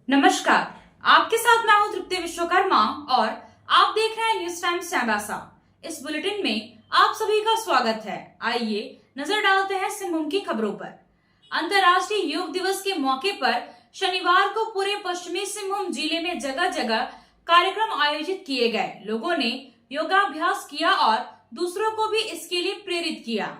नमस्कार, आपके साथ मैं हूं तृप्ति विश्वकर्मा और आप देख रहे हैं न्यूज टाइम्स चाईबासा। इस बुलेटिन में आप सभी का स्वागत है। आइए नजर डालते हैं सिंहभूम की खबरों पर। अंतर्राष्ट्रीय योग दिवस के मौके पर शनिवार को पूरे पश्चिमी सिंहभूम जिले में जगह जगह कार्यक्रम आयोजित किए गए। लोगों ने योगाभ्यास किया और दूसरों को भी इसके लिए प्रेरित किया।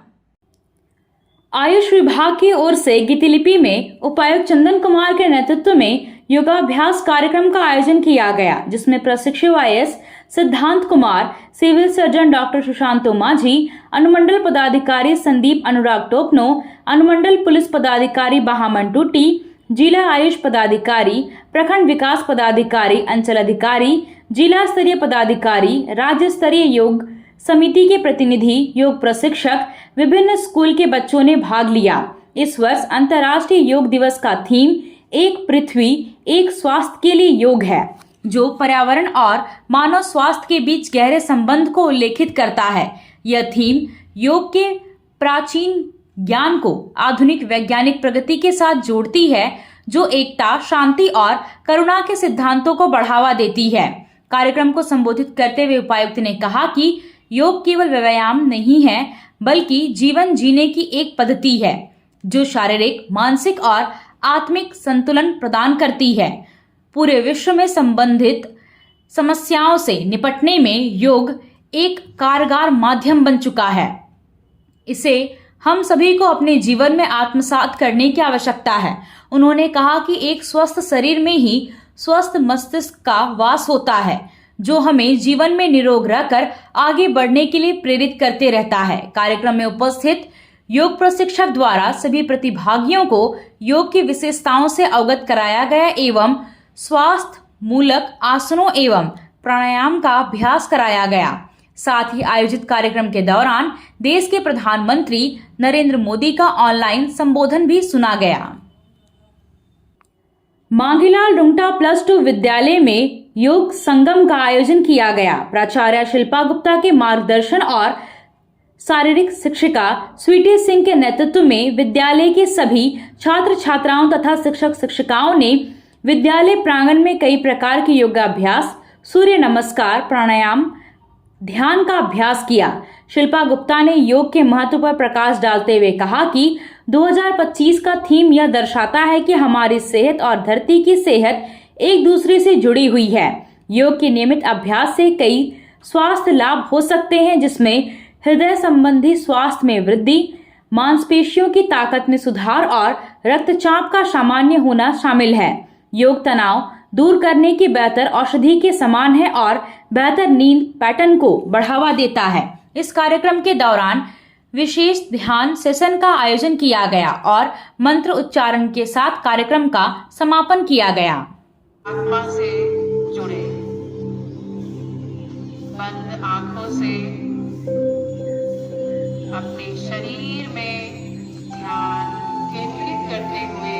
आयुष विभाग की ओर से गीतिलिपि में उपायुक्त चंदन कुमार के नेतृत्व में योगाभ्यास कार्यक्रम का आयोजन किया गया, जिसमें प्रशिक्षु IAS Siddhant Kumar, civil surgeon doctor Sushant Majhi, अनुमंडल पदाधिकारी संदीप अनुराग टोपनो, अनुमंडल पुलिस पदाधिकारी बहामन टूटी, जिला आयुष पदाधिकारी, प्रखंड विकास पदाधिकारी, अंचल अधिकारी, जिला स्तरीय पदाधिकारी, राज्य स्तरीय योग समिति के प्रतिनिधि, योग प्रशिक्षक, विभिन्न स्कूल के बच्चों ने भाग लिया। इस वर्ष अंतर्राष्ट्रीय योग दिवस का थीम एक पृथ्वी एक स्वास्थ्य के लिए योग है, जो पर्यावरण और मानव स्वास्थ्य के बीच गहरे संबंध को उल्लेखित करता है। यह थीम योग के प्राचीन ज्ञान को आधुनिक वैज्ञानिक प्रगति के साथ जोड़ती है, जो एकता, शांति और करुणा के सिद्धांतों को बढ़ावा देती है। कार्यक्रम को संबोधित करते हुए उपायुक्त ने कहा कि योग केवल व्यायाम नहीं है, बल्कि जीवन जीने की एक पद्धति है, जो शारीरिक, मानसिक और आत्मिक संतुलन प्रदान करती है। पूरे विश्व में संबंधित समस्याओं से निपटने में योग एक कारगर माध्यम बन चुका है। इसे हम सभी को अपने जीवन में आत्मसात करने की आवश्यकता है। उन्होंने कहा कि एक स्वस्थ शरीर में ही स्वस्थ मस्तिष्क का वास होता है, जो हमें जीवन में निरोग रहकर आगे बढ़ने के लिए प्रेरित करते रहता है। कार्यक्रम में उपस्थित योग प्रशिक्षक द्वारा सभी प्रतिभागियों को योग की विशेषताओं से अवगत कराया गया एवं स्वास्थ्य मूलक आसनों एवं प्राणायाम का अभ्यास कराया गया। साथ ही आयोजित कार्यक्रम के दौरान देश के प्रधानमंत्री नरेंद्र मोदी का ऑनलाइन संबोधन भी सुना गया। मांगीलाल रुंगटा +2 विद्यालय में योग संगम का आयोजन किया गया। प्राचार्य शिल्पा गुप्ता के मार्गदर्शन और शारीरिक शिक्षिका स्वीटी सिंह के नेतृत्व में विद्यालय के सभी छात्र छात्राओं तथा शिक्षक शिक्षिकाओं ने विद्यालय प्रांगण में कई प्रकार के योगाभ्यास, सूर्य नमस्कार, प्राणायाम, ध्यान का अभ्यास किया। शिल्पा गुप्ता ने योग के महत्व पर प्रकाश डालते हुए कहा कि 2025 का थीम यह दर्शाता है कि हमारी सेहत और धरती की सेहत एक दूसरे से जुड़ी हुई है। योग के नियमित अभ्यास से कई स्वास्थ्य लाभ हो सकते हैं, जिसमें हृदय संबंधी स्वास्थ्य में वृद्धि, मांसपेशियों की ताकत में सुधार और रक्तचाप का सामान्य होना शामिल है। योग तनाव दूर करने की बेहतर औषधि के समान है और बेहतर नींद पैटर्न को बढ़ावा देता है। इस कार्यक्रम के दौरान विशेष ध्यान सेशन का आयोजन किया गया और मंत्र उच्चारण के साथ कार्यक्रम का समापन किया गया। आत्मा से जुड़े, बंद आंखों से अपने शरीर में ध्यान केंद्रित करते हुए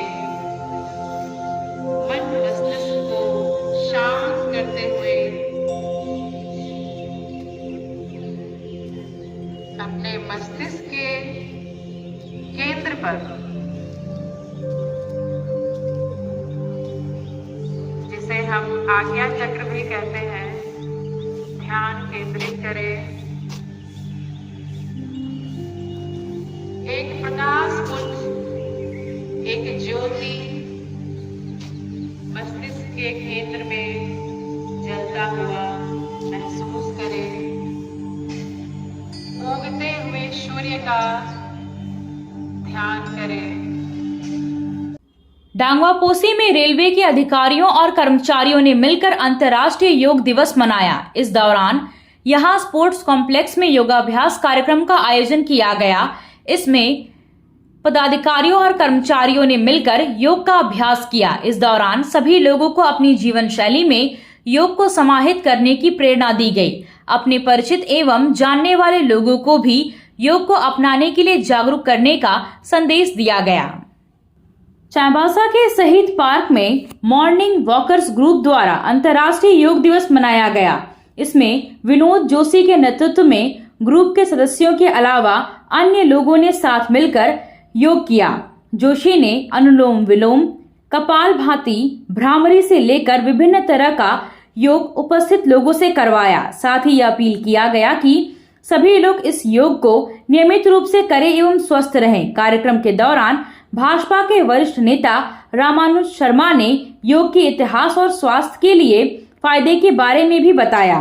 मन मस्तिष्क को शांत करते हुए अपने मस्तिष्क के केंद्र पर, जिसे हम आज्ञा चक्र भी कहते हैं, ध्यान केंद्रित करें। एक प्रकाश पुंज, एक ज्योति मस्तिष्क के केंद्र में जलता हुआ महसूस करें। उगते हुए सूर्य का ध्यान करें। डांगवापोसी में रेलवे के अधिकारियों और कर्मचारियों ने मिलकर अंतर्राष्ट्रीय योग दिवस मनाया। इस दौरान यहां स्पोर्ट्स कॉम्प्लेक्स में योगाभ्यास कार्यक्रम का आयोजन किया गया। इसमें पदाधिकारियों और कर्मचारियों ने मिलकर योग का अभ्यास किया। इस दौरान सभी लोगों को अपनी जीवन शैली में योग को समाहित करने की प्रेरणा दी गई। अपने परिचित एवं जानने वाले लोगों को भी योग को अपनाने के लिए जागरूक करने का संदेश दिया गया। चाईबासा के शहीद पार्क में मॉर्निंग वॉकर्स ग्रुप द्वारा अंतर्राष्ट्रीय योग दिवस मनाया गया। इसमें विनोद जोशी के नेतृत्व में ग्रुप के सदस्यों के अलावा अन्य लोगों ने साथ मिलकर योग किया। जोशी ने अनुलोम विलोम, कपालभाति, भ्रामरी से लेकर विभिन्न तरह का योग उपस्थित लोगों से करवाया। साथ ही यह अपील किया गया कि सभी लोग इस योग को नियमित रूप से करें एवं स्वस्थ रहें। कार्यक्रम के दौरान भाजपा के वरिष्ठ नेता रामानुज शर्मा ने योग के इतिहास और स्वास्थ्य के लिए फायदे के बारे में भी बताया।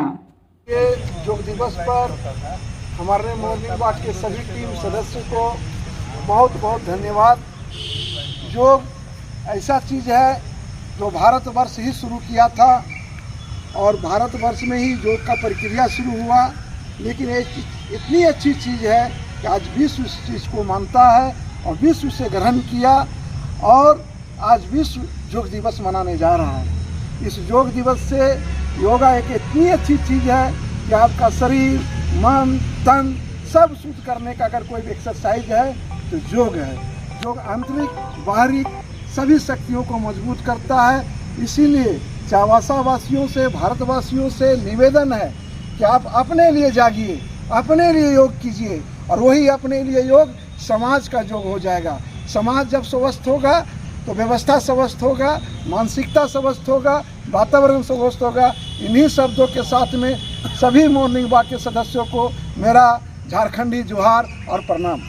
ये योग दिवस पर हमारे मॉर्निंग वॉक के सभी टीम सदस्यों को बहुत बहुत धन्यवाद। योग ऐसा चीज़ है जो भारतवर्ष ही शुरू किया था और भारतवर्ष में ही योग का प्रक्रिया शुरू हुआ, लेकिन ये इतनी अच्छी चीज़ है कि आज विश्व इस चीज़ को मानता है और विश्व से ग्रहण किया और आज विश्व योग दिवस मनाने जा रहा है। इस योग दिवस से योगा एक इतनी अच्छी चीज़ है कि आपका शरीर, मन, तन सब शुद्ध करने का अगर कोई एक्सरसाइज है तो योग है। योग आंतरिक, बाहरी सभी शक्तियों को मजबूत करता है। इसीलिए चावासा वासियों से, भारतवासियों से निवेदन है कि आप अपने लिए जागिए, अपने लिए योग कीजिए और वही अपने लिए योग समाज का योग हो जाएगा। समाज जब स्वस्थ होगा तो व्यवस्था स्वस्थ होगा, मानसिकता स्वस्थ होगा, वातावरण स्वस्थ होगा। इन्हीं शब्दों के साथ में सभी मॉर्निंग वॉक के सदस्यों को मेरा झारखंडी जोहार और प्रणाम।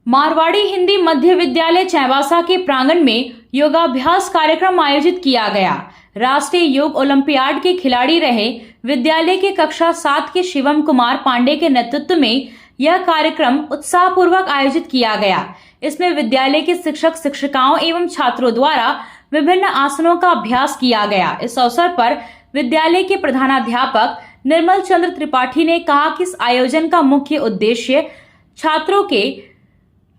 मारवाड़ी हिंदी मध्य विद्यालय चाईबासा के प्रांगण में योगाभ्यास कार्यक्रम आयोजित किया गया। राष्ट्रीय योग ओलंपियाड के खिलाड़ी रहे विद्यालय के कक्षा 7 के शिवम कुमार पांडे के नेतृत्व में यह कार्यक्रम उत्साहपूर्वक आयोजित किया गया। इसमें विद्यालय के शिक्षक शिक्षिकाओं एवं छात्रों द्वारा विभिन्न आसनों का अभ्यास किया गया। इस अवसर पर विद्यालय के प्रधानाध्यापक निर्मल चंद्र त्रिपाठी ने कहा कि इस आयोजन का मुख्य उद्देश्य छात्रों के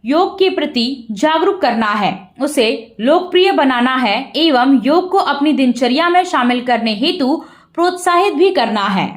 योग के प्रति जागरूक करना है, उसे लोकप्रिय बनाना है एवं योग को अपनी दिनचर्या में शामिल करने हेतु प्रोत्साहित भी करना है।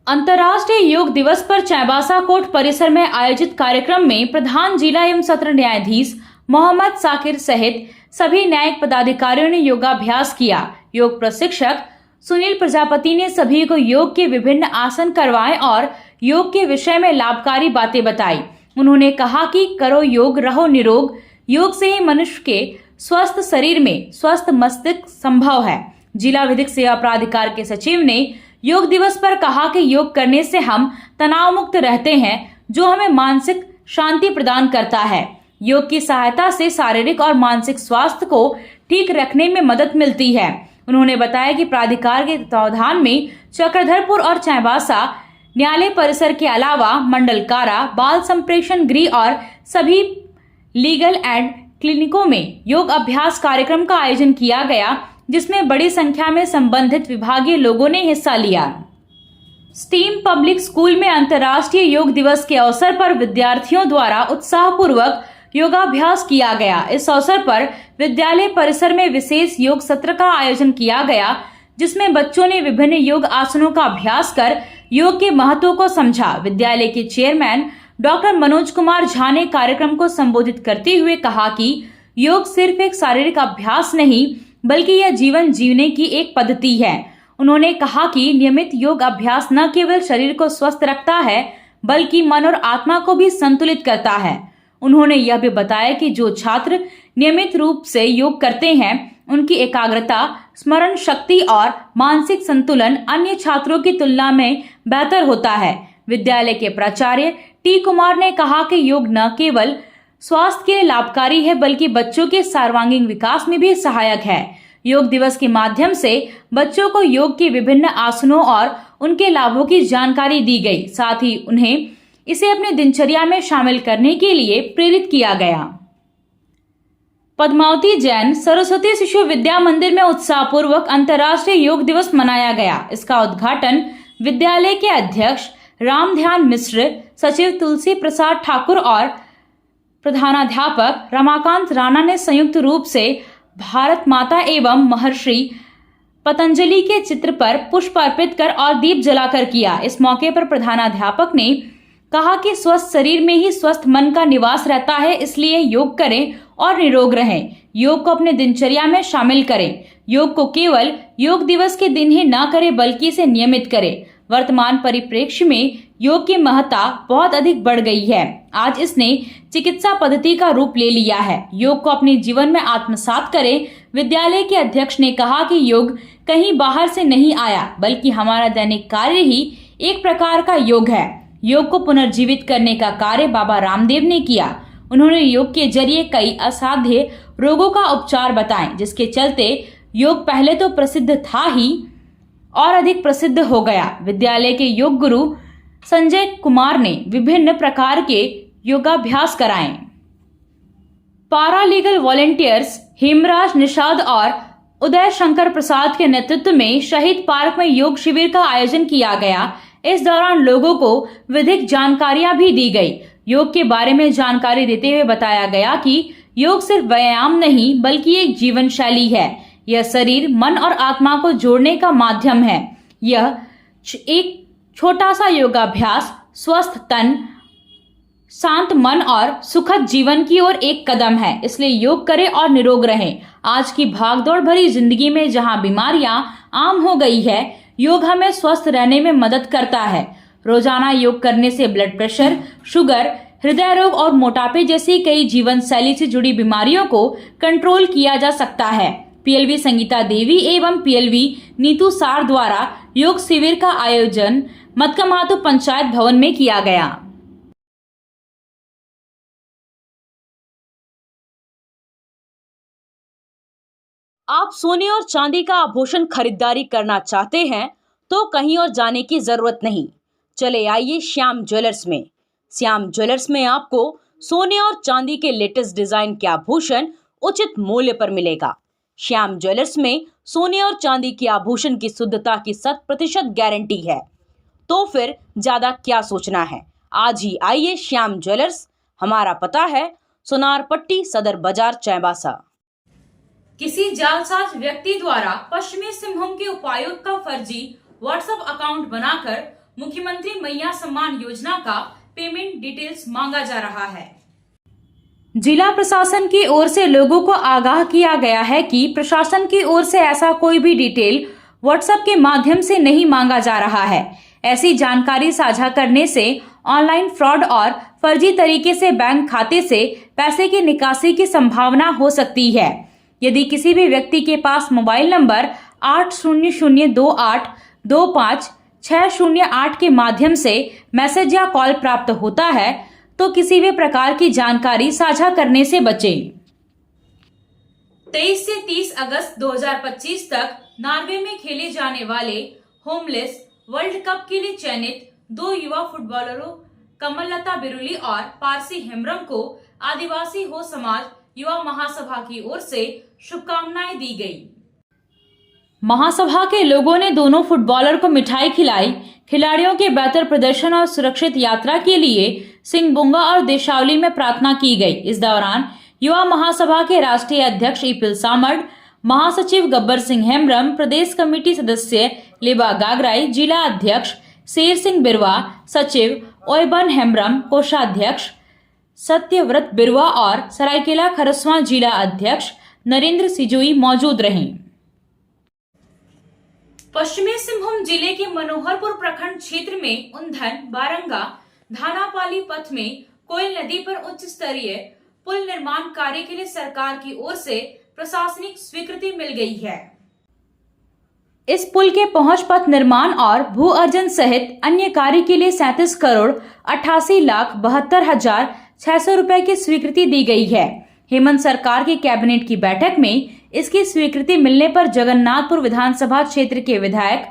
अंतर्राष्ट्रीय योग दिवस पर चाईबासा कोर्ट परिसर में आयोजित कार्यक्रम में प्रधान जिला एवं सत्र न्यायाधीश मोहम्मद साकिर सहित सभी न्यायिक पदाधिकारियों ने योगाभ्यास किया। योग प्रशिक्षक सुनील प्रजापति ने सभी को योग के विभिन्न आसन करवाए और योग के विषय में लाभकारी बातें बताई। उन्होंने कहा कि करो योग, रहो निरोग। योग से ही मनुष्य के स्वस्थ शरीर में स्वस्थ मस्तिष्क संभव है। जिला विधिक सेवा प्राधिकार के सचिव ने योग दिवस पर कहा कि योग करने से हम तनाव मुक्त रहते हैं, जो हमें मानसिक शांति प्रदान करता है। योग की सहायता से शारीरिक और मानसिक स्वास्थ्य को ठीक रखने में मदद मिलती है। उन्होंने बताया कि प्राधिकार के तत्वावधान में चक्रधरपुर और चाईबासा न्यायालय परिसर के अलावा मंडल कारा, बाल संप्रेषण गृह और सभी लीगल एड क्लिनिकों में योग अभ्यास कार्यक्रम का आयोजन किया गया, जिसमें बड़ी संख्या में संबंधित विभागीय लोगों ने हिस्सा लिया। स्टीम पब्लिक स्कूल में अंतर्राष्ट्रीय योग दिवस के अवसर पर विद्यार्थियों द्वारा उत्साहपूर्वक योगाभ्यास किया गया। इस अवसर पर विद्यालय परिसर में विशेष योग सत्र का आयोजन किया गया, जिसमें बच्चों ने विभिन्न योग आसनों का अभ्यास कर योग के महत्व को समझा। विद्यालय के चेयरमैन डॉक्टर मनोज कुमार झा ने कार्यक्रम को संबोधित करते हुए कहा कि योग सिर्फ एक शारीरिक अभ्यास नहीं, बल्कि यह जीवन जीने की एक पद्धति है। उन्होंने कहा कि नियमित योग अभ्यास न केवल शरीर को स्वस्थ रखता है, बल्कि मन और आत्मा को भी संतुलित करता है। उन्होंने यह भी बताया कि जो छात्र नियमित रूप से योग करते हैं, उनकी एकाग्रता, स्मरण शक्ति और मानसिक संतुलन अन्य छात्रों की तुलना में बेहतर होता है। विद्यालय के प्राचार्य टी कुमार ने कहा कि योग न केवल स्वास्थ्य के लिए लाभकारी है, बल्कि बच्चों के सर्वांगीण विकास में भी सहायक है। योग दिवस के माध्यम से बच्चों को योग के विभिन्न आसनों और उनके लाभों की जानकारी दी गई। साथ ही उन्हें इसे अपनी दिनचर्या में शामिल करने के लिए प्रेरित किया गया। पद्मावती जैन सरस्वती शिशु विद्या मंदिर में उत्साहपूर्वक अंतर्राष्ट्रीय योग दिवस मनाया गया। इसका उद्घाटन विद्यालय के अध्यक्ष राम ध्यान मिश्र, सचिव तुलसी प्रसाद ठाकुर और प्रधानाध्यापक रमाकांत राणा ने संयुक्त रूप से भारत माता एवं महर्षि पतंजलि के चित्र पर पुष्प अर्पित कर और दीप जलाकर किया। इस मौके पर प्रधानाध्यापक ने कहा कि स्वस्थ शरीर में ही स्वस्थ मन का निवास रहता है, इसलिए योग करें और निरोग रहें। योग को अपने दिनचर्या में शामिल करें। योग को केवल योग दिवस के दिन ही न करें, बल्कि इसे नियमित करें। वर्तमान परिप्रेक्ष्य में योग की महत्ता बहुत अधिक बढ़ गई है। आज इसने चिकित्सा पद्धति का रूप ले लिया है। योग को अपने जीवन में आत्मसात करें। विद्यालय के अध्यक्ष ने कहा कि योग कहीं बाहर से नहीं आया, बल्कि हमारा दैनिक कार्य ही एक प्रकार का योग है। योग को पुनर्जीवित करने का कार्य बाबा रामदेव ने किया। उन्होंने योग के जरिए कई असाध्य रोगों का उपचार बताए, जिसके चलते योग पहले तो प्रसिद्ध था ही और अधिक प्रसिद्ध हो गया। विद्यालय के योग गुरु संजय कुमार ने विभिन्न प्रकार के योगाभ्यास कराए। पारालीगल वॉलेंटियर्स हेमराज निषाद और उदय शंकर प्रसाद के नेतृत्व में शहीद पार्क में योग शिविर का आयोजन किया गया। इस दौरान लोगों को विधिक जानकारियां भी दी गई। योग के बारे में जानकारी देते हुए बताया गया कि योग सिर्फ व्यायाम नहीं, बल्कि एक जीवन शैली है। यह शरीर, मन और आत्मा को जोड़ने का माध्यम है। यह एक छोटा सा योगाभ्यास स्वस्थ तन, शांत मन और सुखद जीवन की ओर एक कदम है। इसलिए योग करें और निरोग रहें। आज की भागदौड़ भरी जिंदगी में जहां बीमारियां आम हो गई है, योग हमें स्वस्थ रहने में मदद करता है। रोजाना योग करने से ब्लड प्रेशर, शुगर, हृदय रोग और मोटापे जैसी कई जीवन शैली से जुड़ी बीमारियों को कंट्रोल किया जा सकता है। पीएलवी संगीता देवी एवं पीएलवी नीतू सार द्वारा योग शिविर का आयोजन मतकमातु पंचायत भवन में किया गया। आप सोने और चांदी का आभूषण खरीदारी करना चाहते हैं तो कहीं और जाने की जरूरत नहीं। चले आइए श्याम ज्वेलर्स में। श्याम ज्वेलर्स में आपको सोने और चांदी के लेटेस्ट डिजाइन के आभूषण उचित मूल्य पर मिलेगा। श्याम ज्वेलर्स में सोने और चांदी के आभूषण की शुद्धता की 100% गारंटी है। तो फिर ज्यादा क्या सोचना है, आज ही आइए श्याम ज्वेलर्स। हमारा पता है सोनारपट्टी, सदर बाजार, चाईबासा। किसी जालसाज व्यक्ति द्वारा पश्चिमी सिंहभूम के उपायुक्त का फर्जी व्हाट्सएप अकाउंट बनाकर मुख्यमंत्री मैया सम्मान योजना का पेमेंट डिटेल्स मांगा जा रहा है। जिला प्रशासन की ओर से लोगों को आगाह किया गया है कि प्रशासन की ओर से ऐसा कोई भी डिटेल व्हाट्सएप के माध्यम से नहीं मांगा जा रहा है। ऐसी जानकारी साझा करने से ऑनलाइन फ्रॉड और फर्जी तरीके से बैंक खाते से पैसे की निकासी की संभावना हो सकती है। यदि किसी भी व्यक्ति के पास मोबाइल नंबर 8002825608 के माध्यम से मैसेज या कॉल प्राप्त होता है तो किसी भी प्रकार की जानकारी साझा करने से बचें। 23 से 30 अगस्त 2025 तक नॉर्वे में खेले जाने वाले होमलेस वर्ल्ड कप के लिए चयनित 2 युवा फुटबॉलरों कमललता बिरुली और पारसी हेम्ब्रम को आदिवासी हो समाज युवा महासभा की ओर से शुभकामनाएं दी गई। महासभा के लोगों ने दोनों फुटबॉलर को मिठाई खिलाई। खिलाड़ियों के बेहतर प्रदर्शन और सुरक्षित यात्रा के लिए सिंगबुंगा और देशावली में प्रार्थना की गई। इस दौरान युवा महासभा के राष्ट्रीय अध्यक्ष इपिल सामड, महासचिव गब्बर सिंह हेम्ब्रम, प्रदेश कमेटी सदस्य लिबा गागराई, जिला अध्यक्ष शेर सिंह बिरवा, सचिव ओयबन हेम्ब्रम, कोषाध्यक्ष सत्यव्रत बिरवा और सरायकेला खरसवां जिला अध्यक्ष नरेंद्र सिजोई मौजूद रहे। पश्चिमी सिंहभूम जिले के मनोहरपुर प्रखंड क्षेत्र में उंधन बारंगा धानापाली पथ में कोयल नदी पर उच्च स्तरीय पुल निर्माण कार्य के लिए सरकार की ओर से प्रशासनिक स्वीकृति मिल गई है। इस पुल के पहुंच पथ निर्माण और भू अर्जन सहित अन्य कार्य के लिए 37,88,72,600 रुपए की स्वीकृति दी गई है। हेमंत सरकार की कैबिनेट की बैठक में इसकी स्वीकृति मिलने पर जगन्नाथपुर विधानसभा क्षेत्र के विधायक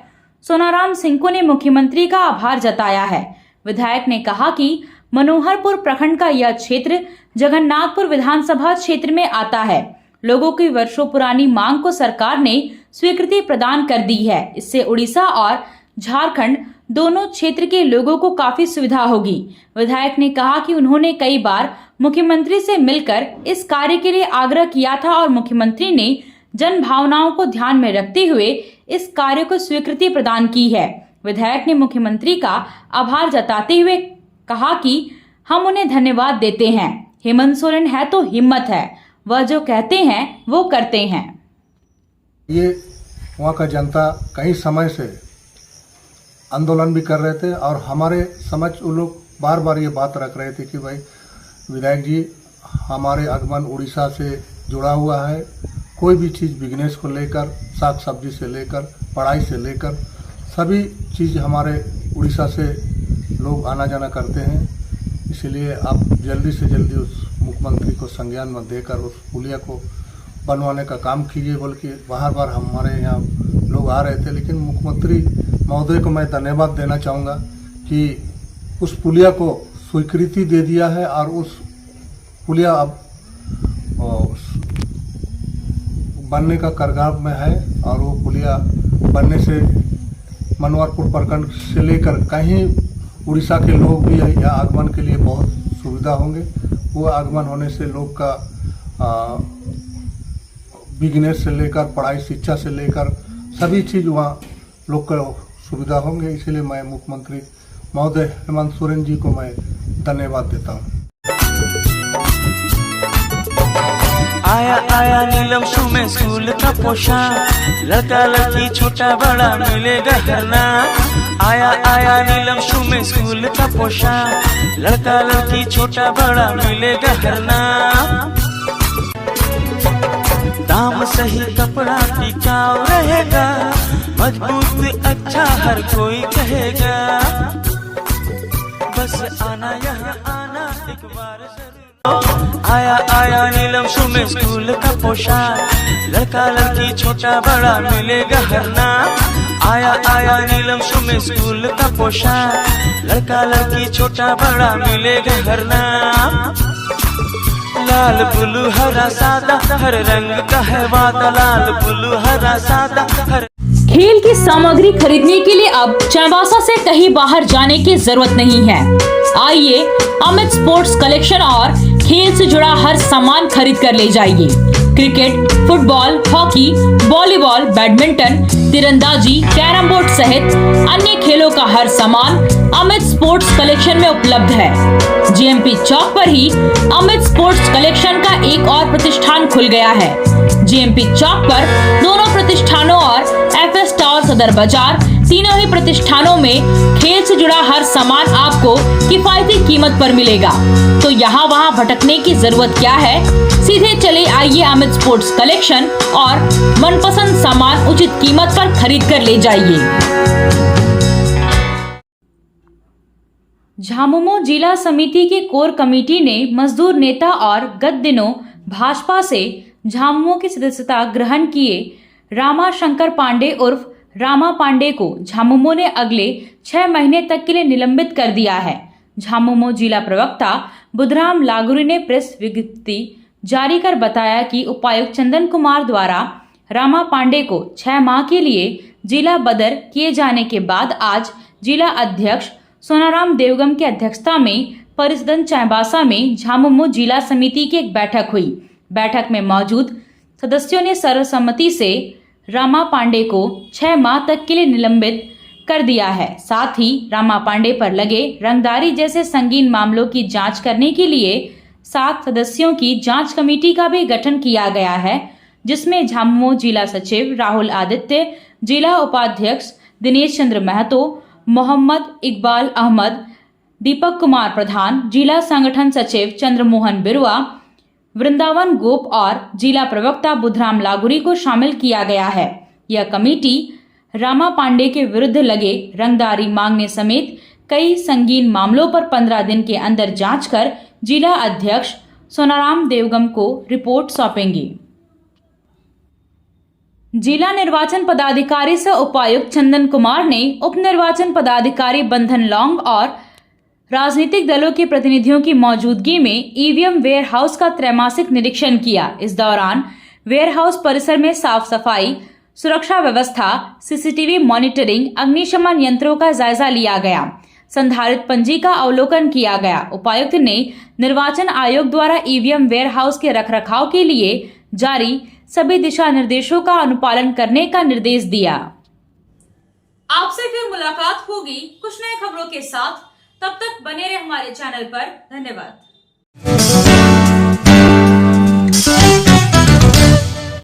सोनाराम सिंह ने मुख्यमंत्री का आभार जताया है। विधायक ने कहा कि मनोहरपुर प्रखंड का यह क्षेत्र जगन्नाथपुर विधानसभा क्षेत्र में आता है। लोगों की वर्षों पुरानी मांग को सरकार ने स्वीकृति प्रदान कर दी है। इससे उड़ीसा और झारखंड दोनों क्षेत्र के लोगों को काफी सुविधा होगी। विधायक ने कहा कि उन्होंने कई बार मुख्यमंत्री से मिलकर इस कार्य के लिए आग्रह किया था और मुख्यमंत्री ने जन भावनाओं को ध्यान में रखते हुए इस कार्य को स्वीकृति प्रदान की है। विधायक ने मुख्यमंत्री का आभार जताते हुए कहा कि हम उन्हें धन्यवाद देते हैं। हेमंत सोरेन है तो हिम्मत है, वह जो कहते हैं वो करते हैं। ये वहाँ का जनता कई समय से आंदोलन भी कर रहे थे और हमारे समझ वो लोग बार बार ये बात रख रहे थे कि भाई विधायक जी, हमारे आगमन उड़ीसा से जुड़ा हुआ है कोई भी चीज़ बिजनेस को लेकर, साग सब्जी से लेकर, पढ़ाई से लेकर सभी चीज़ हमारे उड़ीसा से लोग आना जाना करते हैं। इसलिए आप जल्दी से जल्दी उस मुख्यमंत्री को संज्ञान में देकर उस पुलिया को बनवाने का काम कीजिए। बल्कि बार बार हमारे यहाँ लोग आ रहे थे, लेकिन मुख्यमंत्री महोदय को मैं धन्यवाद देना चाहूँगा कि उस पुलिया को स्वीकृति दे दिया है और उस पुलिया अब बनने का कगार में है। और वो पुलिया बनने से मनवारपुर प्रखंड से लेकर कहीं उड़ीसा के लोग भी यहाँ आगमन के लिए बहुत सुविधा होंगे। वो आगमन होने से लोग का बिजनेस से लेकर, पढ़ाई शिक्षा से लेकर सभी चीज़ वहाँ लोग का सुविधा होंगे। इसलिए मैं मुख्यमंत्री महोदय हेमंत सोरेन जी को मैं धन्यवाद देता हूँ। आया आया नीलम शू में स्कूल का पोशाक, लड़का लड़की छोटा बड़ा मिलेगा हरना। आया आया नीलम शू में स्कूल का पोशाक, लड़का लड़की छोटा बड़ा मिलेगा हरना। दाम सही कपड़ा टिकाऊ रहेगा, मजबूत अच्छा हर कोई कहेगा। बस आना यहाँ आना एक बार जरूर। आया आया नीलम शू में स्कूल का पोशाक, लड़का लड़की छोटा बड़ा मिलेगा हरना। आया आया नीलम शू में स्कूल का पोशाक, लड़का लड़की छोटा बड़ा मिलेगा हरना। लाल ब्लू हरा सादा हर रंग का है वादा, लाल ब्लू हरा सादा हर। खेल की सामग्री खरीदने के लिए अब चाईबासा से कहीं बाहर जाने की जरूरत नहीं है। आइए अमित स्पोर्ट्स कलेक्शन और खेल से जुड़ा हर सामान खरीद कर ले जाइए। Cricket, football, hockey, volleyball, badminton, तीरंदाजी, कैरम बोर्ड सहित अन्य खेलों का हर सामान अमित स्पोर्ट्स कलेक्शन में उपलब्ध है। जीएमपी चौक पर ही अमित स्पोर्ट्स कलेक्शन का एक और प्रतिष्ठान खुल गया है। जीएमपी चौक पर दोनों प्रतिष्ठानों और एफएस टावर सदर बाजार तीनों ही प्रतिष्ठानों में खेल से जुड़ा हर सामान आपको किफायती कीमत पर मिलेगा। तो यहाँ वहाँ भटकने की जरूरत क्या है, सीधे चले आइए अमित स्पोर्ट्स कलेक्शन और मनपसंद सामान उचित कीमत पर खरीद कर ले जाइए। झामुमो जिला समिति की कोर कमेटी ने मजदूर नेता और गत दिनों भाजपा से झामुमो की सदस्यता ग्रहण किए रामा शंकर पांडे उर्फ रामा पांडे को झामुमो ने अगले 6 महीने तक के लिए निलंबित कर दिया है। झामुमो जिला प्रवक्ता बुधराम लागुरी ने प्रेस विज्ञप्ति जारी कर बताया कि उपायुक्त चंदन कुमार द्वारा रामा पांडे को 6 माह के लिए जिला बदर किए जाने के बाद आज जिला अध्यक्ष सोनाराम देवगम की अध्यक्षता में परिसदन चाईबासा में झामुमो जिला समिति की एक बैठक हुई। बैठक में मौजूद सदस्यों ने सर्वसम्मति से रामा पांडे को 6 माह तक के लिए निलंबित कर दिया है। साथ ही रामा पांडे पर लगे रंगदारी जैसे संगीन मामलों की जांच करने के लिए 7 सदस्यों की जांच कमेटी का भी गठन किया गया है, जिसमें झामुमो जिला सचिव राहुल आदित्य, जिला उपाध्यक्ष दिनेश चंद्र महतो, मोहम्मद इकबाल अहमद, दीपक कुमार प्रधान, जिला संगठन सचिव चंद्रमोहन बिरुआ, वृंदावन गोप और जिला प्रवक्ता बुधराम लागुरी को शामिल किया गया है। यह कमेटी रामा पांडे के विरुद्ध लगे रंगदारी मांगने समेत कई संगीन मामलों पर 15 दिन के अंदर जांच कर जिला अध्यक्ष सोनाराम देवगम को रिपोर्ट सौंपेंगे। जिला निर्वाचन पदाधिकारी सह उपायुक्त चंदन कुमार ने उप निर्वाचन पदाधिकारी बंधन लौंग और राजनीतिक दलों के प्रतिनिधियों की मौजूदगी में ईवीएम वेयर हाउस का त्रैमासिक निरीक्षण किया। इस दौरान वेयर हाउस परिसर में साफ सफाई, सुरक्षा व्यवस्था, सीसीटीवी मॉनिटरिंग, अग्निशमन यंत्रों का जायजा लिया गया। संधारित पंजी का अवलोकन किया गया। उपायुक्त ने निर्वाचन आयोग द्वारा ईवीएम वेयर हाउस के रखरखाव के लिए जारी सभी दिशा निर्देशों का अनुपालन करने का निर्देश दिया। आपसे फिर मुलाकात होगी कुछ नए खबरों के साथ। तब तक बने रहे हमारे चैनल पर। धन्यवाद।